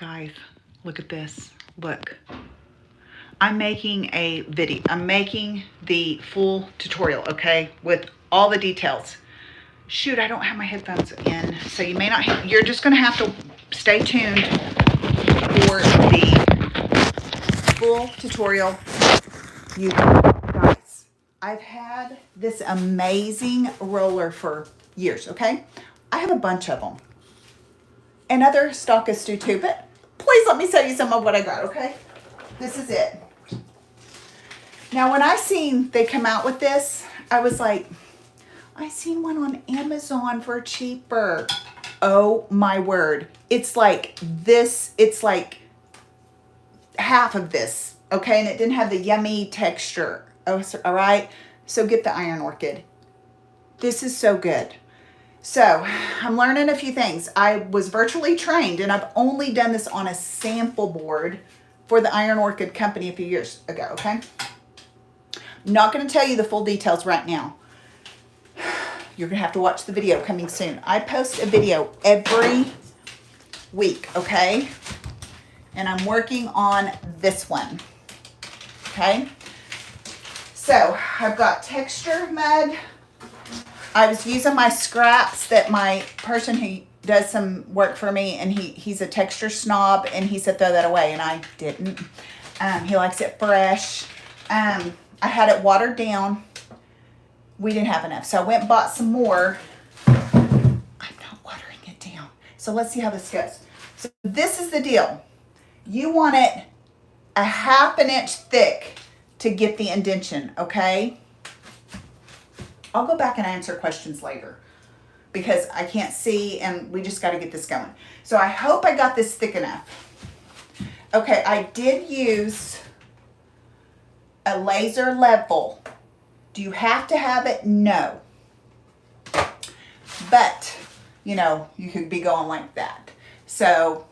Guys, look at this. Look. I'm making a video. I'm making the full tutorial, okay, with all the details. Shoot, I don't have my headphones in, so you may not, you're just going to have to stay tuned for the full tutorial. You guys, I've had this amazing roller for years, okay? I have a bunch of them. And other stockists do too, but please let me show you some of what I got, okay? This is it. Now, when I seen they come out with this, I was like, I seen one on Amazon for cheaper. Oh my word. It's like this, it's like half of this, okay? And it didn't have the yummy texture. Oh, all right? So get the iron orchid. This is so good. So I'm learning a few things. I was virtually trained, and I've only done this on a sample board for the Iron Orchid Company a few years ago, okay? Not going to tell you the full details right now. You're going to have to watch the video coming soon. I post a video every week, okay? And I'm working on this one, okay? So I've got texture mud. I was using my scraps that my person who does some work for me, and he's a texture snob, and he said throw that away, and I didn't. He likes it fresh. I had it watered down. We didn't have enough, so I went and bought some more. I'm not watering it down. So let's see how this goes. So this is the deal. You want it a half an inch thick to get the indentation, okay? I'll go back and answer questions later because I can't see, and we just got to get this going. So I hope I got this thick enough. Okay, I did use a laser level. Do you have to have it? No. But, you know, you could be going like that. So,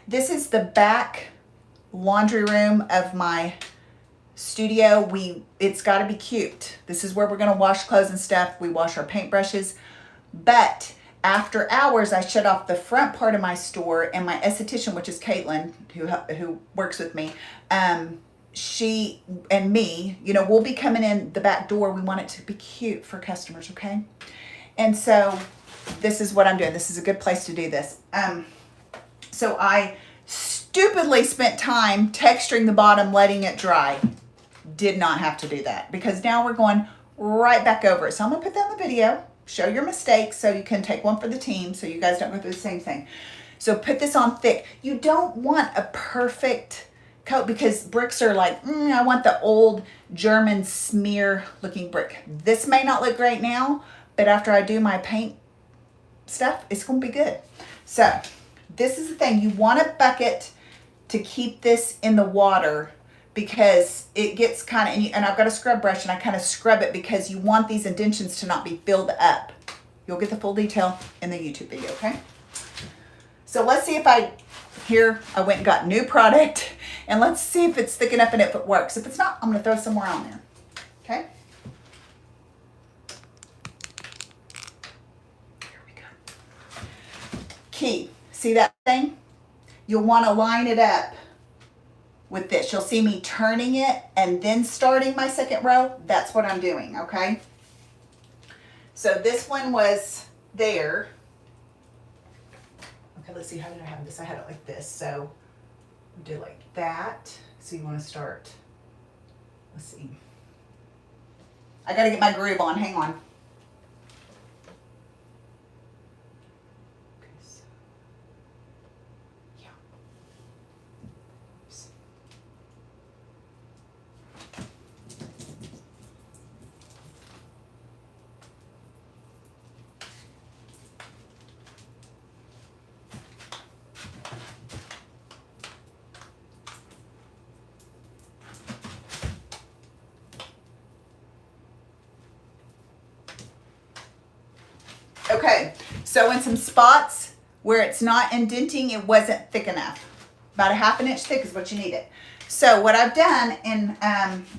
this is the back laundry room of my studio. It's got to be cute. This is where we're going to wash clothes and stuff. We wash our paintbrushes. But after hours, I shut off the front part of my store, and my esthetician, which is Caitlin, who works with me, she and me, you know, we'll be coming in the back door. We want it to be cute for customers, okay? And so this is what I'm doing. This is a good place to do this. So I stupidly spent time texturing the bottom, letting it dry. Did not have to do that because now we're going right back over it. So I'm going to put that in the video, show your mistakes so you can take one for the team so you guys don't go through the same thing. So put this on thick. You don't want a perfect coat because bricks are like, I want the old German smear looking brick. This may not look great now, but after I do my paint stuff, it's going to be good. So this is the thing. You want a bucket to keep this in the water because it gets kind of, and I've got a scrub brush and I kind of scrub it because you want these indentions to not be filled up. You'll get the full detail in the YouTube video, okay? So let's see if I went and got new product, and let's see if it's thick enough and if it works. If it's not, I'm going to throw some more on there, okay? Here we go. Key, see that thing? You'll want to line it up with this. You'll see me turning it and then starting my second row. That's what I'm doing, okay? So this one was there. Okay, let's see, how did I have this? I had it like this. So do like that. So you want to start, let's see. I got to get my groove on, hang on. Okay, so in some spots where it's not indenting, it wasn't thick enough. About a half an inch thick is what you need it. So what I've done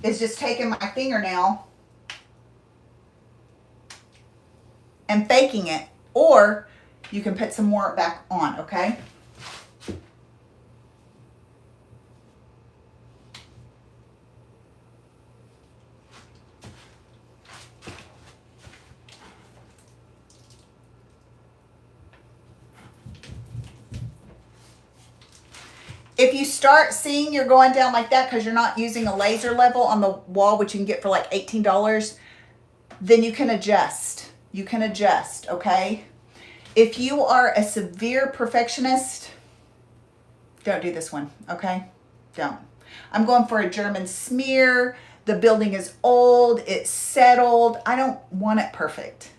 is just taken my fingernail and faking it, or you can put some more back on, okay? If you start seeing you're going down like that because you're not using a laser level on the wall, which you can get for like $18, then you can adjust. You can adjust, okay? If you are a severe perfectionist, don't do this one, okay? Don't. I'm going for a German smear. The building is old, it's settled. I don't want it perfect.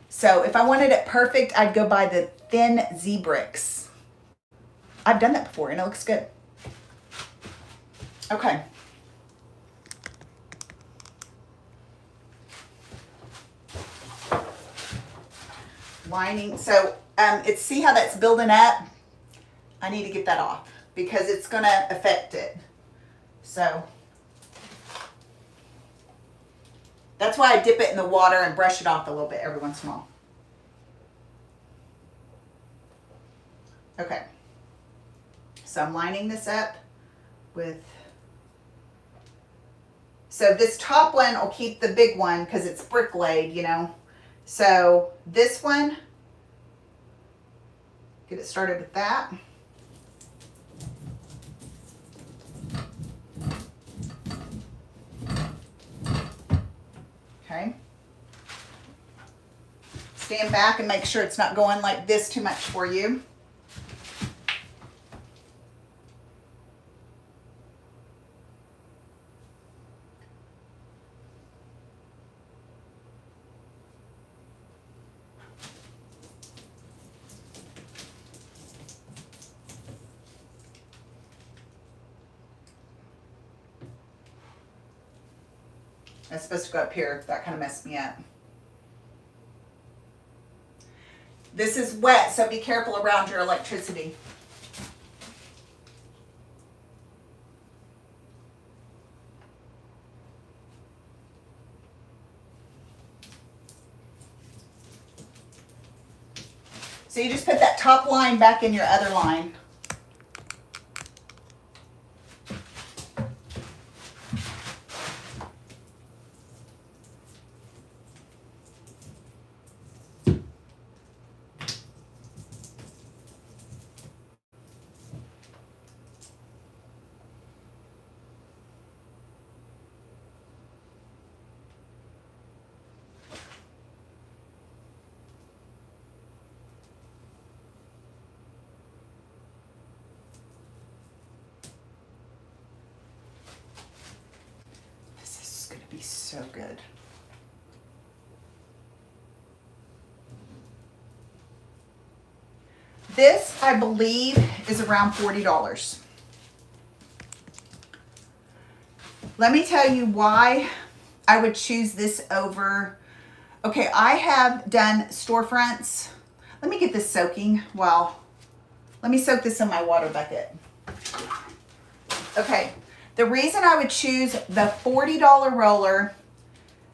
So if I wanted it perfect, I'd go buy the thin Z bricks. I've done that before and it looks good. Okay. Lining. So it's, see how that's building up? I need to get that off because it's going to affect it. So that's why I dip it in the water and brush it off a little bit every once in a while. Okay. So I'm lining this up with, so this top one will keep the big one because it's brick laid, you know. So this one, get it started with that. Okay. Stand back and make sure it's not going like this too much for you. It's supposed to go up here. That kind of messed me up. This is wet, so be careful around your electricity. So you just put that top line back in your other line. Be so good. This, I believe, is around $40. Let me tell you why I would choose this over. Okay, I have done storefronts. Let me get this soaking. Well, let me soak this in my water bucket. Okay. The reason I would choose the $40 roller,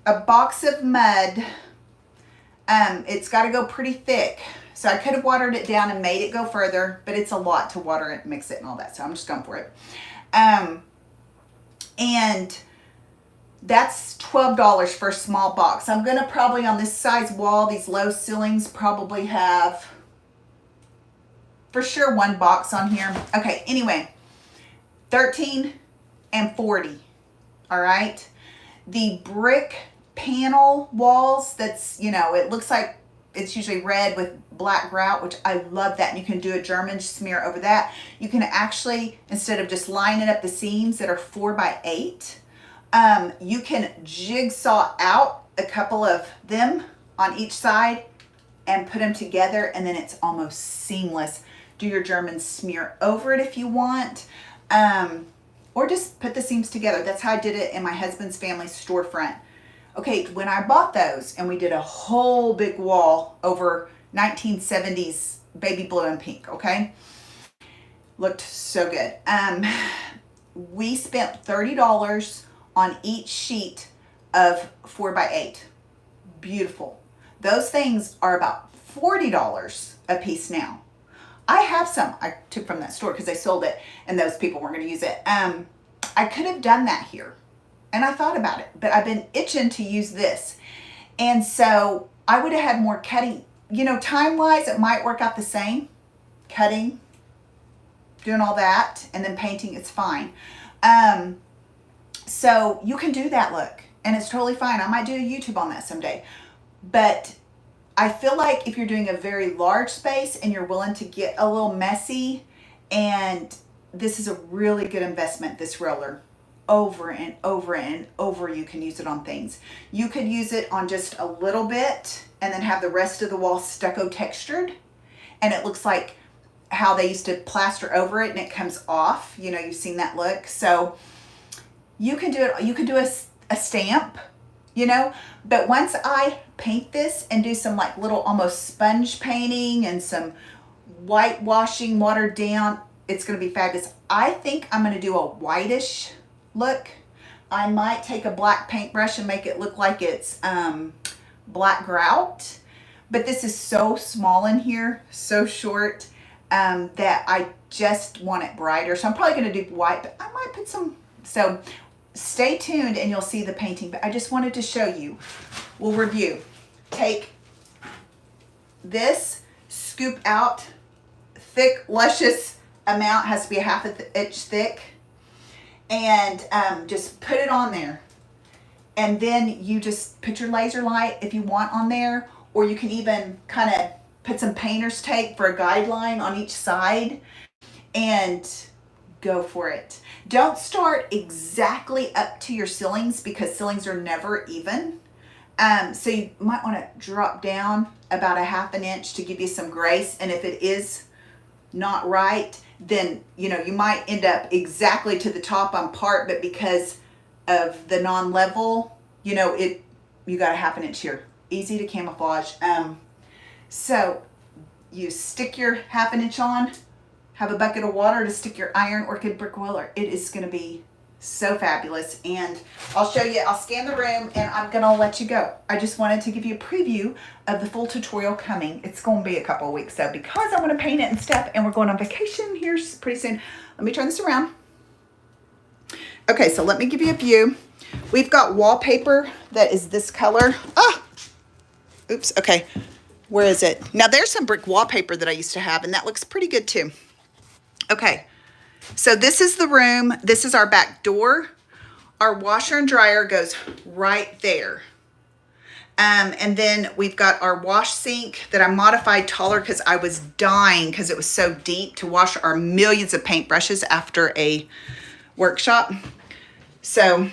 a box of mud, it's got to go pretty thick. So I could have watered it down and made it go further, but it's a lot to water it, mix it and all that. So I'm just going for it. And that's $12 for a small box. I'm going to probably on this size wall, these low ceilings probably have for sure one box on here. Okay, anyway, 13 and 40. All right. The brick panel walls, that's, you know, it looks like it's usually red with black grout, which I love that. And you can do a German smear over that. You can actually, instead of just lining up the seams that are 4x8, you can jigsaw out a couple of them on each side and put them together, and then it's almost seamless. Do your German smear over it if you want. Or just put the seams together. That's how I did it in my husband's family storefront. Okay, when I bought those and we did a whole big wall over 1970s baby blue and pink, okay? Looked so good. We spent $30 on each sheet of 4x8. Beautiful. Those things are about $40 a piece now. I have some I took from that store because they sold it and those people weren't going to use it. I could have done that here and I thought about it, but I've been itching to use this. And so I would have had more cutting, you know, time wise, it might work out the same cutting. doing all that and then painting, it's fine. So you can do that look, and it's totally fine. I might do a YouTube on that someday. But I feel like if you're doing a very large space and you're willing to get a little messy, and this is a really good investment, this roller. Over and over and over, you can use it on things. You could use it on just a little bit and then have the rest of the wall stucco textured, and it looks like how they used to plaster over it and it comes off. You know, you've seen that look. So you can do it. You could do a stamp, you know, but once I paint this and do some like little almost sponge painting and some whitewashing watered down, it's going to be fabulous. I think I'm going to do a whitish look. I might take a black paintbrush and make it look like it's black grout, but this is so small in here, so short, that I just want it brighter. So I'm probably going to do white, but I might put some, so stay tuned and you'll see the painting. But I just wanted to show you. We'll review. Take this, scoop out thick, luscious amount, has to be a half an inch thick, and just put it on there. And then you just put your laser light if you want on there, or you can even kind of put some painter's tape for a guideline on each side and go for it. Don't start exactly up to your ceilings because ceilings are never even. So you might want to drop down about a half an inch to give you some grace. And if it is not right, then, you know, you might end up exactly to the top on part, but because of the non-level, you know, you got a half an inch here. Easy to camouflage. So you stick your half an inch on, have a bucket of water to stick your iron orchid brick roller. It is going to be so fabulous. And I'll show you, I'll scan the room and I'm going to let you go. I just wanted to give you a preview of the full tutorial coming. It's going to be a couple of weeks though, because I want to paint it and stuff, and we're going on vacation here pretty soon. Let me turn this around. Okay, so let me give you a view. We've got wallpaper that is this color. Oops, okay. Where is it? Now there's some brick wallpaper that I used to have, and that looks pretty good too. Okay, so this is the room. This is our back door. Our washer and dryer goes right there. And then we've got our wash sink that I modified taller because I was dying because it was so deep to wash our millions of paintbrushes after a workshop. So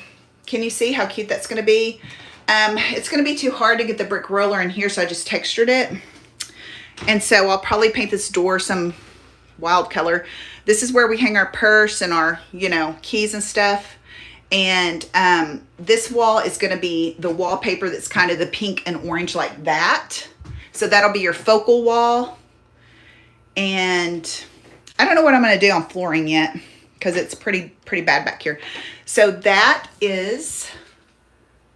can you see how cute that's going to be? It's going to be too hard to get the brick roller in here, so I just textured it. And so I'll probably paint this door some wild color. This is where we hang our purse and our, you know, keys and stuff. And this wall is going to be the wallpaper that's kind of the pink and orange like that. So that'll be your focal wall. And I don't know what I'm going to do on flooring yet because it's pretty bad back here. So that is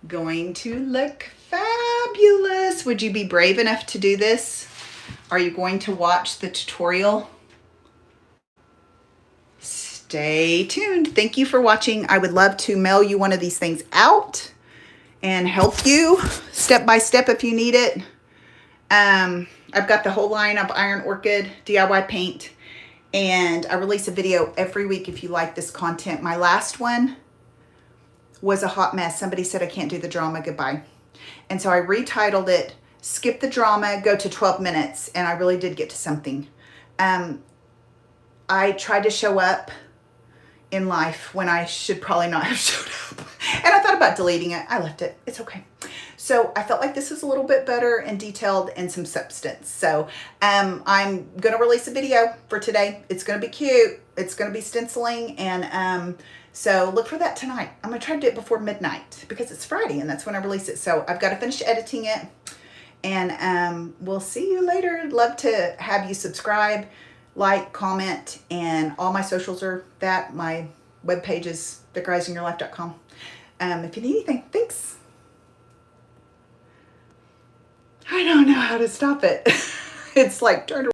going to look fabulous. Would you be brave enough to do this? Are you going to watch the tutorial? Stay tuned. Thank you for watching. I would love to mail you one of these things out and help you step by step if you need it. I've got the whole line of Iron Orchid DIY paint, and I release a video every week if you like this content. My last one was a hot mess. Somebody said I can't do the drama, goodbye. And so I retitled it, Skip the Drama, Go to 12 Minutes, and I really did get to something. I tried to show up in life when I should probably not have showed up. And I thought about deleting it. I left it. It's okay. So I felt like this is a little bit better and detailed and some substance. So I'm going to release a video for today. It's going to be cute. It's going to be stenciling. And so look for that tonight. I'm going to try to do it before midnight because it's Friday and that's when I release it. So I've got to finish editing it. And we'll see you later. I'd love to have you subscribe, like, comment, and all my socials are that. My webpage is thegrisinyourlife.com. If you need anything, thanks. I don't know how to stop it. It's like turn